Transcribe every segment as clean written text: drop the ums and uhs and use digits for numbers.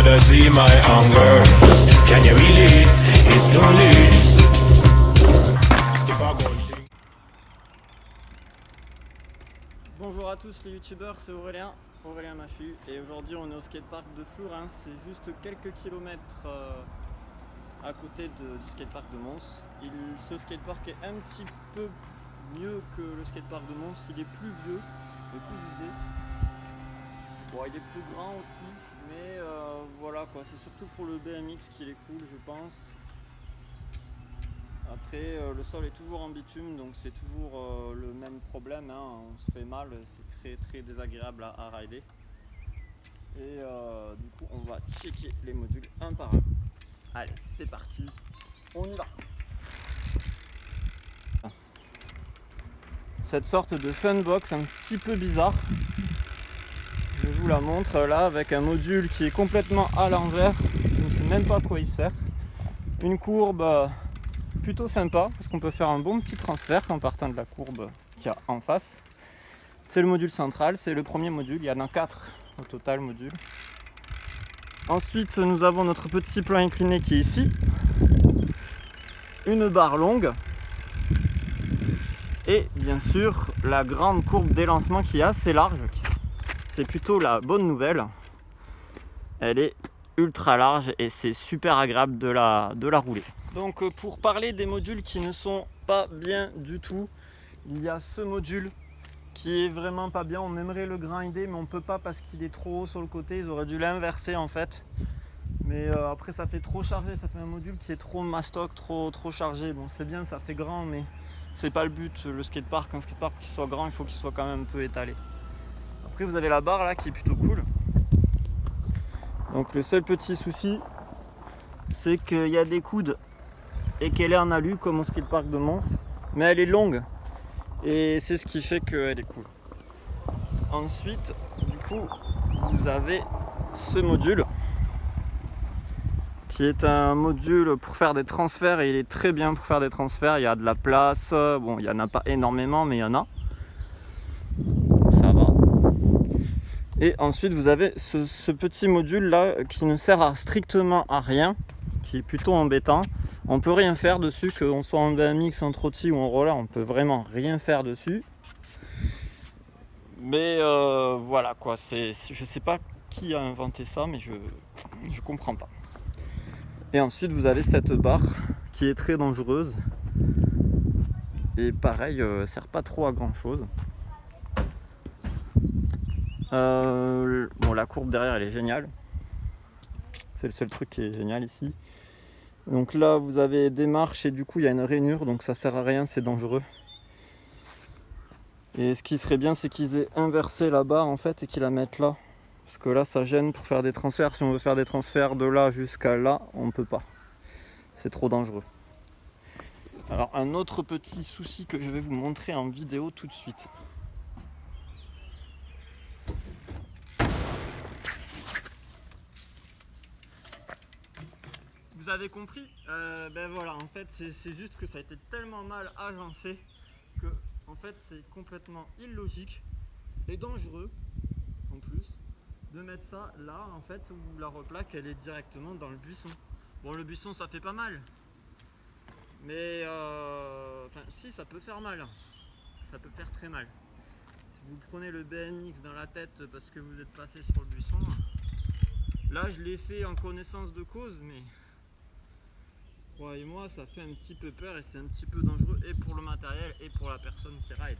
to see my hunger. Can you relate? It's too late. If I go and think. Bonjour à tous les youtubeurs, c'est Aurélien Machu, et aujourd'hui on est au skatepark de Flourens. C'est juste quelques kilomètres à côté du skatepark de Mons. Ce skatepark est un petit peu mieux que le skatepark de Mons. Il est plus vieux, il est plus usé. Bon, il est plus grand aussi, mais voilà quoi, c'est surtout pour le BMX qu'il est cool, je pense. Après, le sol est toujours en bitume, donc c'est toujours le même problème, hein. On se fait mal, c'est très très désagréable à rider. Et du coup, on va checker les modules un par un. Allez, c'est parti, on y va. Cette sorte de funbox un petit peu bizarre, je vous la montre là, avec un module qui est complètement à l'envers. Je ne sais même pas à quoi il sert. Une courbe plutôt sympa, parce qu'on peut faire un bon petit transfert en partant de la courbe qu'il y a en face. C'est le module central, c'est le premier module, il y en a 4 au total modules. Ensuite, nous avons notre petit plan incliné qui est ici, une barre longue, et bien sûr la grande courbe d'élancement qui est assez large. C'est plutôt la bonne nouvelle, elle est ultra large et c'est super agréable de la rouler. Donc pour parler des modules qui ne sont pas bien du tout, il y a ce module qui est vraiment pas bien. On aimerait le grinder mais on peut pas parce qu'il est trop haut sur le côté. Ils auraient dû l'inverser en fait, mais après ça fait trop chargé, ça fait un module qui est trop mastoc, trop chargé. Bon, c'est bien, ça fait grand, mais c'est pas le but. Le skatepark, un skatepark qui soit grand, il faut qu'il soit quand même un peu étalé. Après vous avez la barre là qui est plutôt cool. Donc le seul petit souci, c'est qu'il y a des coudes et qu'elle est en alu comme au skatepark de Mons, mais elle est longue et c'est ce qui fait qu'elle est cool. Ensuite, du coup, vous avez ce module qui est un module pour faire des transferts, et il est très bien pour faire des transferts. Il y a de la place, bon, il n'y en a pas énormément, mais il y en a, ça va. Et ensuite vous avez ce petit module là qui ne sert strictement à rien, qui est plutôt embêtant. On peut rien faire dessus, qu'on soit en BMX, en trotty ou en roller, on peut vraiment rien faire dessus. Mais voilà quoi, je sais pas qui a inventé ça, mais je comprends pas. Et ensuite vous avez cette barre qui est très dangereuse et pareil, sert pas trop à grand chose. Bon, la courbe derrière elle est géniale, c'est le seul truc qui est génial ici. Donc là vous avez des marches et du coup il y a une rainure, donc ça sert à rien, c'est dangereux. Et ce qui serait bien, c'est qu'ils aient inversé la barre en fait et qu'ils la mettent là, parce que là ça gêne pour faire des transferts. Si on veut faire des transferts de là jusqu'à là, on ne peut pas, c'est trop dangereux. Alors un autre petit souci que je vais vous montrer en vidéo tout de suite. Vous avez compris, ben voilà, en fait c'est juste que ça a été tellement mal agencé que en fait c'est complètement illogique et dangereux en plus de mettre ça là en fait, où la replaque elle est directement dans le buisson. Bon, le buisson ça fait pas mal, mais enfin si, ça peut faire mal, ça peut faire très mal. Si vous prenez le BMX dans la tête parce que vous êtes passé sur le buisson, là je l'ai fait en connaissance de cause, mais croyez-moi, ça fait un petit peu peur et c'est un petit peu dangereux, et pour le matériel et pour la personne qui ride.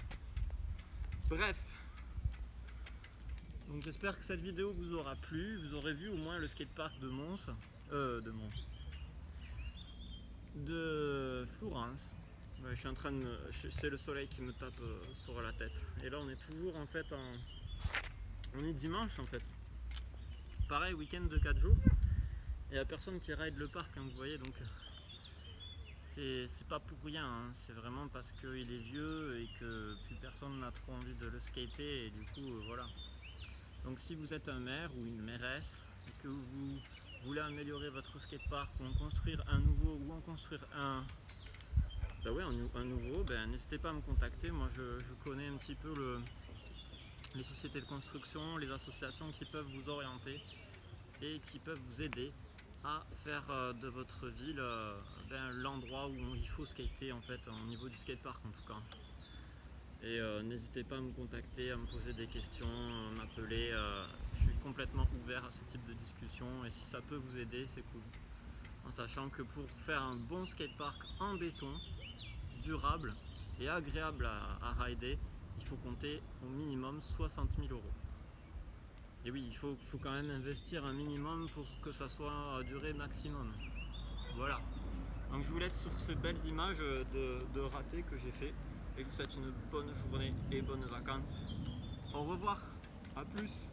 Bref, donc j'espère que cette vidéo vous aura plu. Vous aurez vu au moins le skatepark de Flourens. Ouais, je suis en train de c'est le soleil qui me tape sur la tête. Et là on est toujours en fait on est dimanche en fait. Pareil, week-end de 4 jours. Et il n'y a personne qui ride le parc, hein, vous voyez, donc c'est pas pour rien, hein. C'est vraiment parce qu'il est vieux et que plus personne n'a trop envie de le skater, et du coup voilà. Donc si vous êtes un maire ou une mairesse et que vous voulez améliorer votre skatepark, ou en construire un nouveau, ou en construire un nouveau, n'hésitez pas à me contacter. Moi je connais un petit peu les sociétés de construction, les associations qui peuvent vous orienter. et qui peuvent vous aider à faire de votre ville l'endroit où il faut skater en fait, au niveau du skatepark en tout cas. Et n'hésitez pas à me contacter, à me poser des questions, à m'appeler. Je suis complètement ouvert à ce type de discussion et si ça peut vous aider, c'est cool. En sachant que pour faire un bon skatepark en béton, durable et agréable à rider, il faut compter au minimum 60 000 €. Et oui, il faut quand même investir un minimum pour que ça soit à durée maximum. Voilà. Donc je vous laisse sur ces belles images de ratés que j'ai fait. Et je vous souhaite une bonne journée et bonnes vacances. Au revoir, à plus.